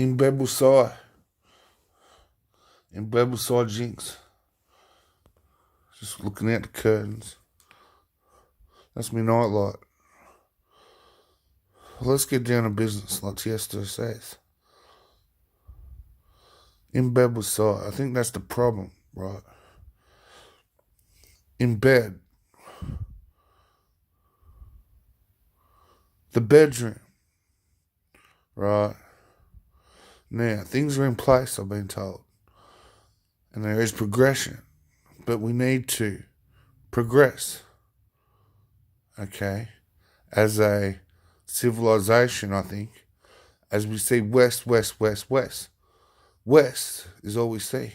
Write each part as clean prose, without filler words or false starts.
In bed with Sai. In bed with Sai Jinx. Just looking out the curtains. That's me nightlight. Well, let's get down to business, like Tiesto says. In bed with Sai. I think that's the problem, right? In bed. The bedroom. Right? Now, things are in place, I've been told. And there is progression. But we need to progress. Okay? As a civilization, I think. As we see west, west, west, west. West is all we see.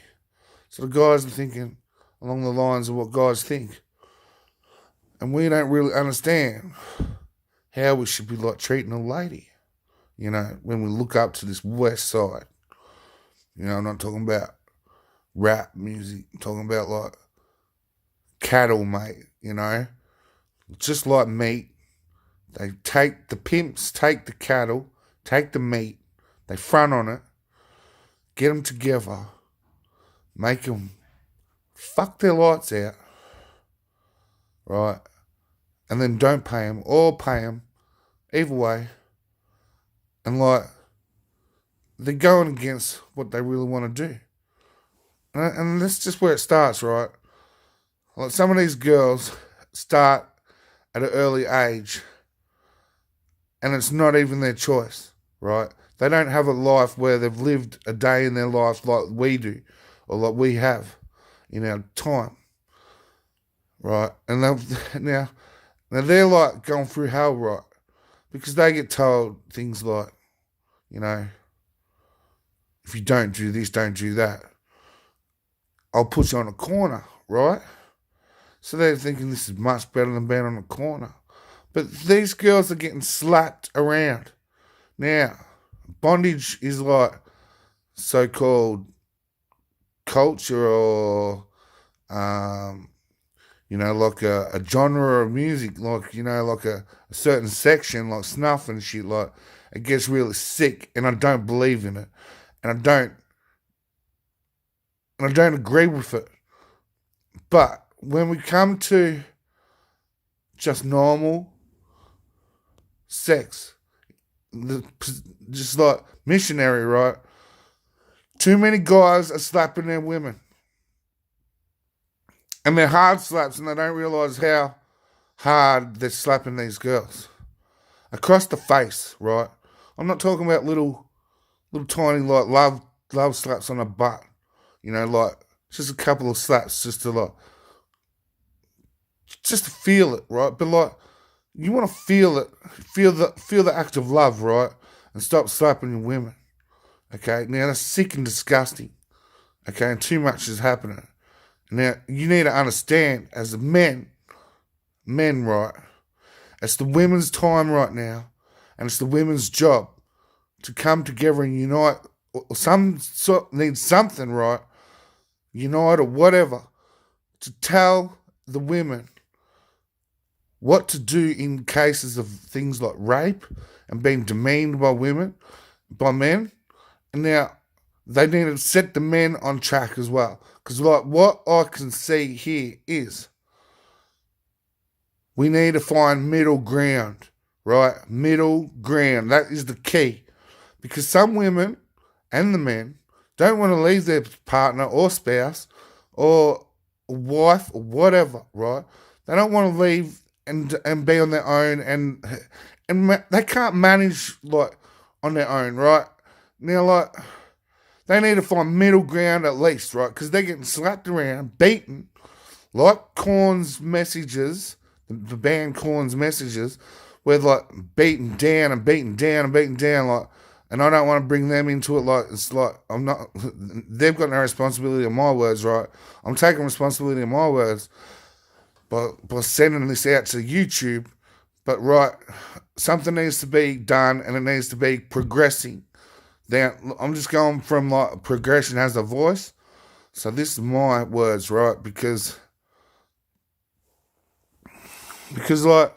So the guys are thinking along the lines of what guys think. And we don't really understand how we should be like treating a lady. You know, when we look up to this west side. You know, I'm not talking about rap music. I'm talking about like cattle, mate, you know. Just like meat. They take the pimps, take the cattle, take the meat, they front on it, get them together, make them fuck their lights out, right? And then don't pay them or pay them, either way. And like, they're going against what they really want to do. And that's just where it starts, right? Like some of these girls start at an early age and it's not even their choice, right? They don't have a life where they've lived a day in their life like we do or like we have in our time, right? And now they're like going through hell, right? Because they get told things like, you know, if you don't do this, don't do that, I'll put you on a corner, right? So they're thinking this is much better than being on a corner. But these girls are getting slapped around. Now, bondage is like so-called culture or, you know, like a genre of music, like, you know, like a certain section, like snuff and shit, like, it gets really sick, and I don't believe in it. And I don't agree with it. But when we come to just normal sex, just like missionary, right? Too many guys are slapping their women. And they're hard slaps, and they don't realise how hard they're slapping these girls. Across the face, right? I'm not talking about little tiny like love slaps on a butt. You know, like just a couple of slaps just to feel it, right? But like you want to feel it, feel the act of love, right? And stop slapping your women. Okay, now that's sick and disgusting. Okay, and too much is happening. Now you need to understand, as men, right? It's the women's time right now, and it's the women's job to come together and unite. Or some sort need something, right? Unite or whatever, to tell the women what to do in cases of things like rape and being demeaned by men. And now they need to set the men on track as well. Because like what I can see here is we need to find middle ground, right? Middle ground. That is the key. Because some women and the men don't want to leave their partner or spouse or wife or whatever, right? They don't want to leave and be on their own and they can't manage like on their own, right? Now, like, they need to find middle ground at least, right? Because they're getting slapped around, beaten, like Korn's messages, the band Korn's messages, where like beaten down and beaten down and beaten down, like. And I don't want to bring them into it like it's like I'm not. They've got no responsibility of my words, right? I'm taking responsibility of my words by sending this out to YouTube. But right, something needs to be done, and it needs to be progressing. Then I'm just going from like progression has a voice. So this is my words, right? Because like